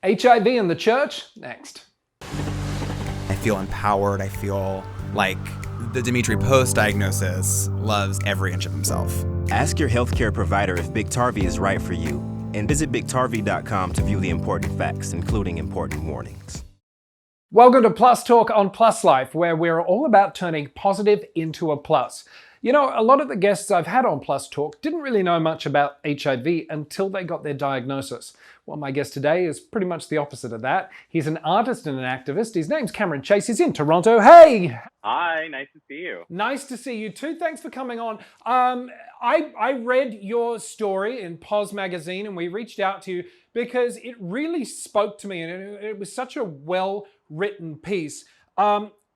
HIV in the church? Next. I feel empowered. I feel like the Dimitri Post diagnosis loves every inch of himself. Ask your healthcare provider if Biktarvy is right for you, and visit Biktarvy.com to view the important facts, including important warnings. Welcome to Plus Talk on Plus Life, where we're all about turning positive into a plus. You know, a lot of the guests I've had on Plus Talk didn't really know much about HIV until they got their diagnosis. Well, my guest today is pretty much the opposite of that. He's an artist and an activist. His name's Cameron Chase. He's in Toronto. Hey! Hi, nice to see you. Nice to see you too. Thanks for coming on. I read your story in POS magazine and we reached out to you because it really spoke to me and it was such a well-written piece.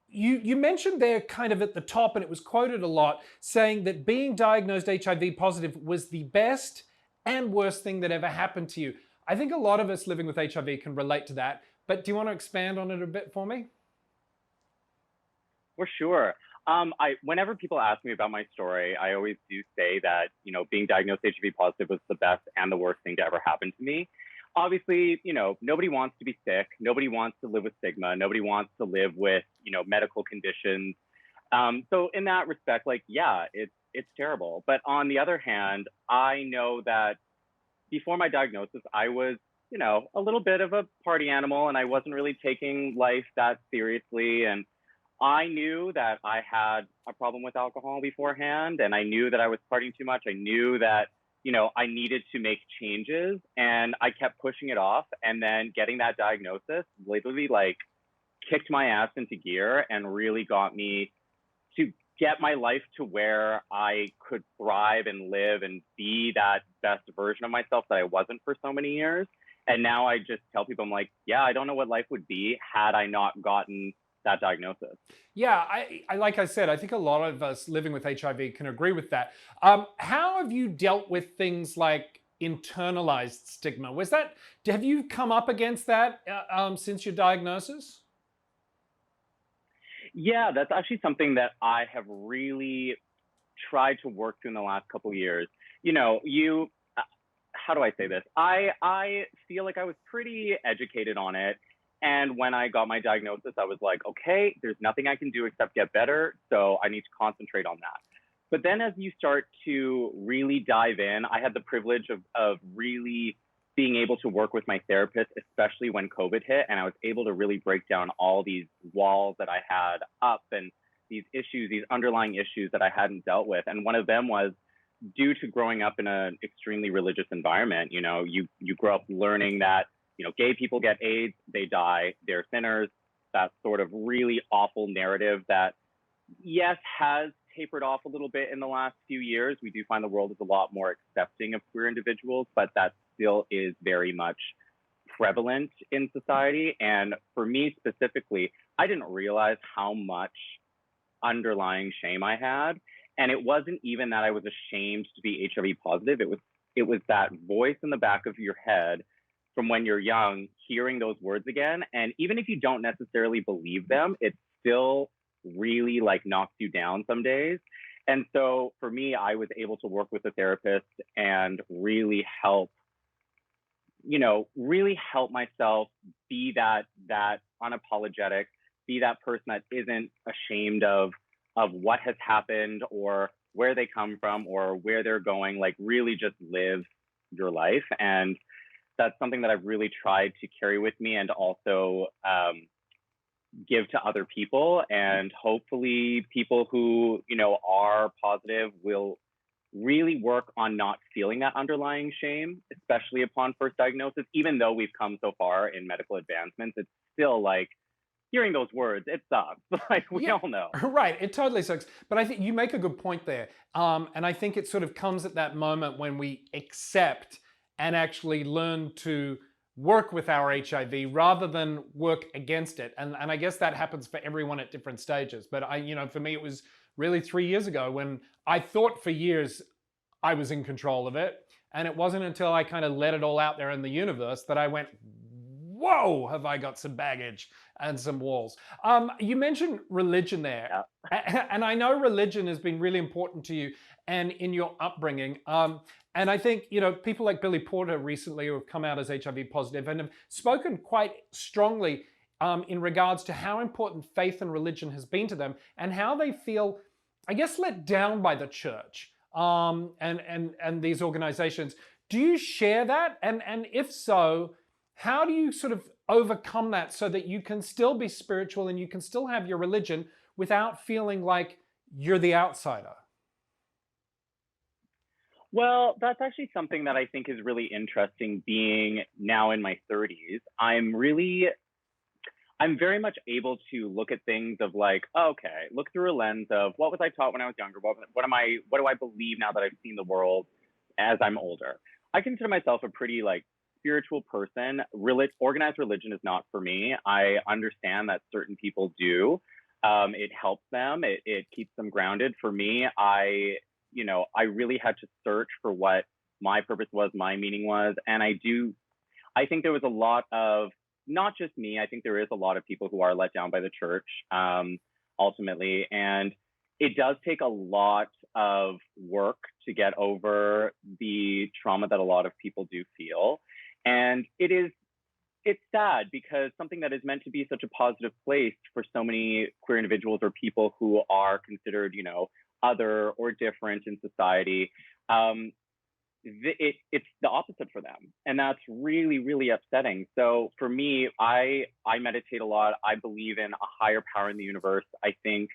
You mentioned there kind of at the top, and it was quoted a lot, saying that being diagnosed HIV positive was the best and worst thing that ever happened to you. I think a lot of us living with HIV can relate to that, but do you want to expand on it a bit for me? For sure. Whenever people ask me about my story, I always do say that, being diagnosed HIV positive was the best and the worst thing to ever happen to me. Obviously, nobody wants to be sick. Nobody wants to live with stigma. Nobody wants to live with, medical conditions. So in that respect, it's terrible. But on the other hand, I know that before my diagnosis, I was, a little bit of a party animal and I wasn't really taking life that seriously. And I knew that I had a problem with alcohol beforehand, and I knew that I was partying too much. I knew that, I needed to make changes, and I kept pushing it off. And then getting that diagnosis literally kicked my ass into gear and really got me to get my life to where I could thrive and live and be that best version of myself that I wasn't for so many years. And now I just tell people, I'm like, yeah, I don't know what life would be had I not gotten that diagnosis. Yeah, I like I said, I think a lot of us living with HIV can agree with that. How have you dealt with things like internalized stigma? Have you come up against that since your diagnosis? Yeah, that's actually something that I have really tried to work through in the last couple of years. How do I say this? I feel like I was pretty educated on it. And when I got my diagnosis, I was like, okay, there's nothing I can do except get better. So I need to concentrate on that. But then as you start to really dive in, I had the privilege of really being able to work with my therapist, especially when COVID hit. And I was able to really break down all these walls that I had up and these issues, these underlying issues that I hadn't dealt with. And one of them was due to growing up in an extremely religious environment. You grow up learning that gay people get AIDS, they die, they're sinners. That sort of really awful narrative that, yes, has tapered off a little bit in the last few years. We do find the world is a lot more accepting of queer individuals, but that still is very much prevalent in society. And for me specifically, I didn't realize how much underlying shame I had. And it wasn't even that I was ashamed to be HIV positive. It was that voice in the back of your head from when you're young, hearing those words again. And even if you don't necessarily believe them, it still really knocks you down some days. And so for me, I was able to work with a therapist and really help myself be that unapologetic, be that person that isn't ashamed of what has happened or where they come from or where they're going, really just live your life. And that's something that I've really tried to carry with me and also give to other people. And hopefully people who, are positive will really work on not feeling that underlying shame, especially upon first diagnosis. Even though we've come so far in medical advancements, it's still hearing those words, it sucks. We all know. Right, it totally sucks. But I think you make a good point there. And I think it sort of comes at that moment when we accept and actually learn to work with our HIV rather than work against it. And I guess that happens for everyone at different stages. But for me, it was really 3 years ago when I thought for years I was in control of it. And it wasn't until I kind of let it all out there in the universe that I went, whoa, have I got some baggage and some walls. You mentioned religion there. Yeah. And I know religion has been really important to you and in your upbringing. And I think, people like Billy Porter recently who have come out as HIV positive and have spoken quite strongly in regards to how important faith and religion has been to them and how they feel, I guess, let down by the church and these organizations. Do you share that? And if so, how do you sort of overcome that so that you can still be spiritual and you can still have your religion without feeling like you're the outsider? Well, that's actually something that I think is really interesting being now in my 30s. I'm very much able to look at things of like, okay, look through a lens of what was I taught when I was younger? What do I believe now that I've seen the world as I'm older? I consider myself a pretty like spiritual person. Organized religion is not for me. I understand that certain people do. It helps them. It keeps them grounded. For me, I really had to search for what my purpose was, my meaning was. And I think there was a lot of, not just me, I think there is a lot of people who are let down by the church, ultimately. And it does take a lot of work to get over the trauma that a lot of people do feel. And it's sad because something that is meant to be such a positive place for so many queer individuals or people who are considered, other or different in society, it's the opposite for them. And that's really, really upsetting. So for me, I meditate a lot. I believe in a higher power in the universe. I think,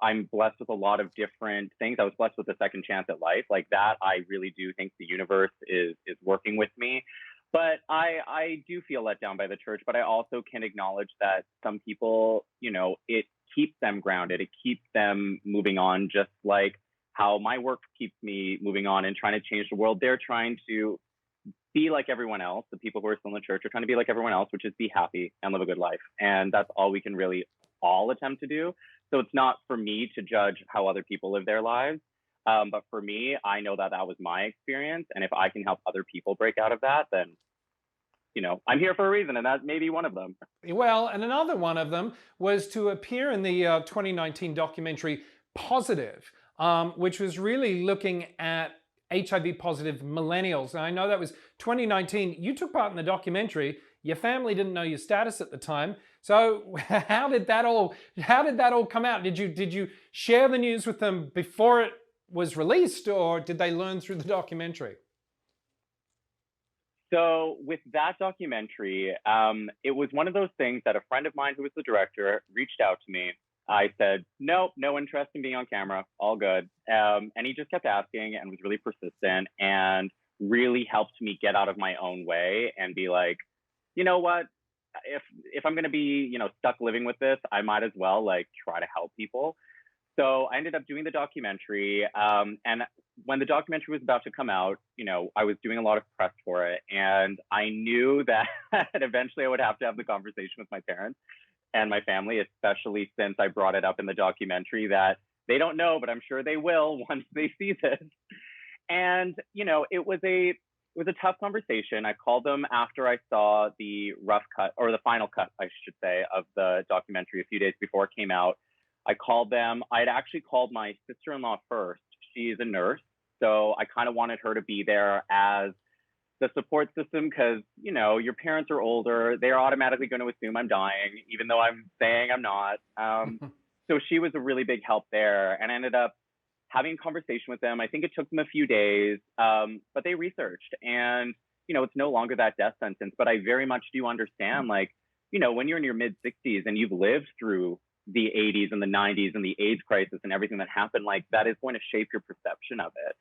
I'm blessed with a lot of different things. I was blessed with a second chance at life. Like that, I really do think the universe is working with me. But I do feel let down by the church, but I also can acknowledge that some people, it keeps them grounded. It keeps them moving on, just like how my work keeps me moving on and trying to change the world. They're trying to be like everyone else. The people who are still in the church are trying to be like everyone else, which is be happy and live a good life. And that's all we can really all attempt to do. So it's not for me to judge how other people live their lives. But for me, I know that was my experience. And if I can help other people break out of that, then I'm here for a reason, and that may be one of them. Well, and another one of them was to appear in the 2019 documentary Positive, which was really looking at HIV positive millennials. And I know that was 2019. You took part in the documentary. Your family didn't know your status at the time. So how did that all come out? Did you share the news with them before it was released, or did they learn through the documentary? So with that documentary, it was one of those things that a friend of mine who was the director reached out to me. I said, nope, no interest in being on camera, all good. And he just kept asking and was really persistent and really helped me get out of my own way and be like, you know what, if I'm going to be, stuck living with this, I might as well like try to help people. So I ended up doing the documentary. And when the documentary was about to come out, I was doing a lot of press for it. And I knew that eventually I would have to have the conversation with my parents and my family, especially since I brought it up in the documentary that they don't know, but I'm sure they will once they see this. And, it was a tough conversation. I called them after I saw the rough cut, or the final cut, I should say, of the documentary a few days before it came out. I called them. I'd actually called my sister-in-law first. She's a nurse. So I kind of wanted her to be there as the support system because, your parents are older. They're automatically going to assume I'm dying, even though I'm saying I'm not. So she was a really big help there. And I ended up having a conversation with them. I think it took them a few days, but they researched. And, it's no longer that death sentence. But I very much do understand, like, when you're in your mid-60s and you've lived through the 80s and the 90s and the AIDS crisis and everything that happened, like that is going to shape your perception of it.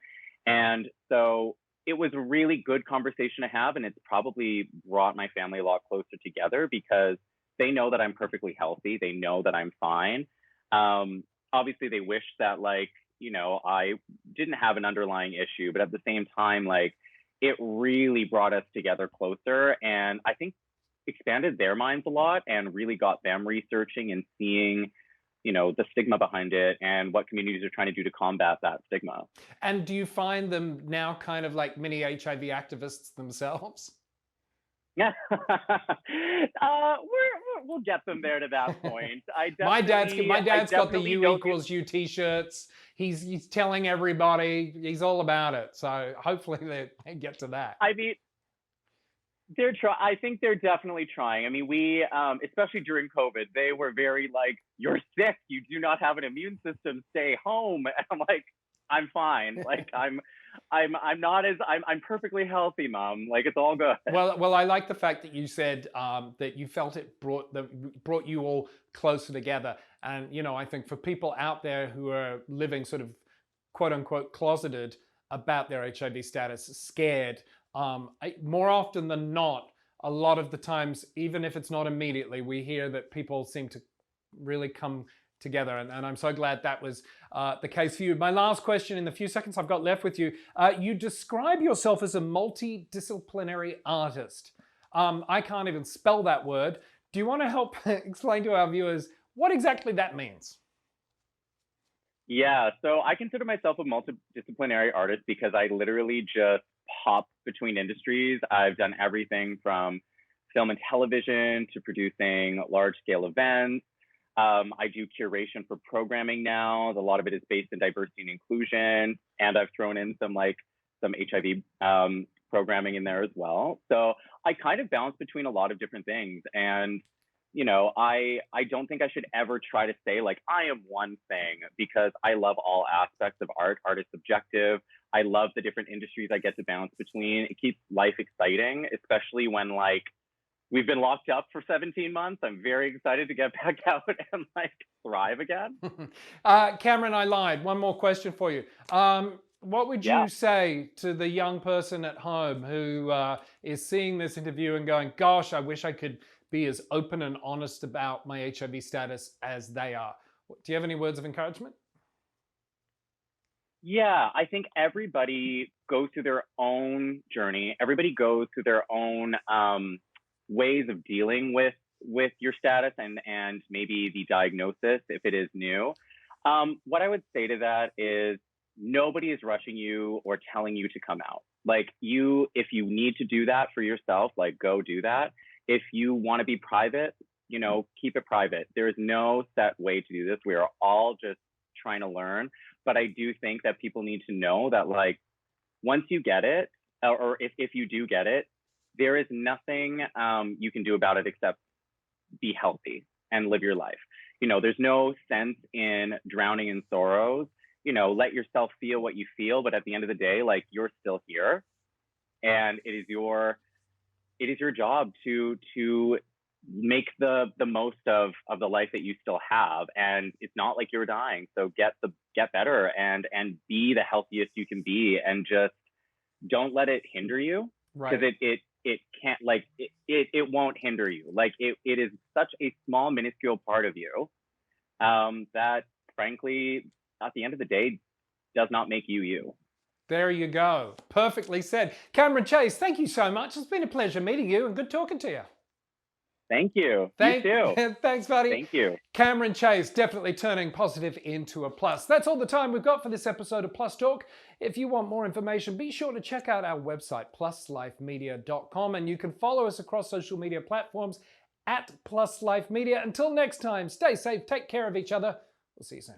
And so it was a really good conversation to have. And it's probably brought my family a lot closer together because they know that I'm perfectly healthy. They know that I'm fine. Obviously they wish that I didn't have an underlying issue, but at the same time, it really brought us together closer. And I think expanded their minds a lot and really got them researching and seeing, the stigma behind it and what communities are trying to do to combat that stigma. And do you find them now kind of like mini HIV activists themselves? Yeah, we'll get them there to that point. My dad's got the definitely U don't equals U t-shirts. He's telling everybody. He's all about it. So hopefully they get to that. I mean, I think they're definitely trying. I mean, we, especially during COVID, they were very like, "You're sick. You do not have an immune system. Stay home." And I'm like, "I'm fine. Like, I'm perfectly healthy, Mom. Like, it's all good." Well, I like the fact that you said that you felt it brought you all closer together. And you know, I think for people out there who are living sort of quote unquote closeted about their HIV status, scared. More often than not, a lot of the times, even if it's not immediately, we hear that people seem to really come together. And I'm so glad that was the case for you. My last question in the few seconds I've got left with you. You describe yourself as a multidisciplinary artist. I can't even spell that word. Do you want to help explain to our viewers what exactly that means? Yeah, so I consider myself a multidisciplinary artist because I literally just hop between industries. I've done everything from film and television to producing large-scale events. I do curation for programming now. A lot of it is based in diversity and inclusion, and I've thrown in some HIV programming in there as well. So I kind of bounce between a lot of different things, and you know, I don't think I should ever try to say like I am one thing because I love all aspects of art. Art is subjective. I love the different industries I get to bounce between. It keeps life exciting, especially when like we've been locked up for 17 months. I'm very excited to get back out and like thrive again. Cameron, I lied. One more question for you. What would you say to the young person at home who is seeing this interview and going, gosh, I wish I could be as open and honest about my HIV status as they are? Do you have any words of encouragement? Yeah, I think everybody goes through their own journey. Everybody goes through their own ways of dealing with your status and maybe the diagnosis if it is new. What I would say to that is nobody is rushing you or telling you to come out. Like if you need to do that for yourself, like go do that. If you want to be private, you know, keep it private. There is no set way to do this. We are all just trying to learn. But I do think that people need to know that like once you get it, or if you do get it, there is nothing you can do about it except be healthy and live your life. You know, there's no sense in drowning in sorrows. You know, let yourself feel what you feel, but at the end of the day, like you're still here, and it is your job to make the most of the life that you still have. And it's not like you're dying. So get better and be the healthiest you can be, and just don't let it hinder you. Right. Because it can't, like it won't hinder you. Like it is such a small, minuscule part of you that frankly, at the end of the day, does not make you you. There you go. Perfectly said. Cameron Chase, thank you so much. It's been a pleasure meeting you and good talking to you. Thank you. You too. Thanks, buddy. Thank you. Cameron Chase, definitely turning positive into a plus. That's all the time we've got for this episode of Plus Talk. If you want more information, be sure to check out our website, pluslifemedia.com, and you can follow us across social media platforms at Plus Life Media. Until next time, stay safe, take care of each other. We'll see you soon.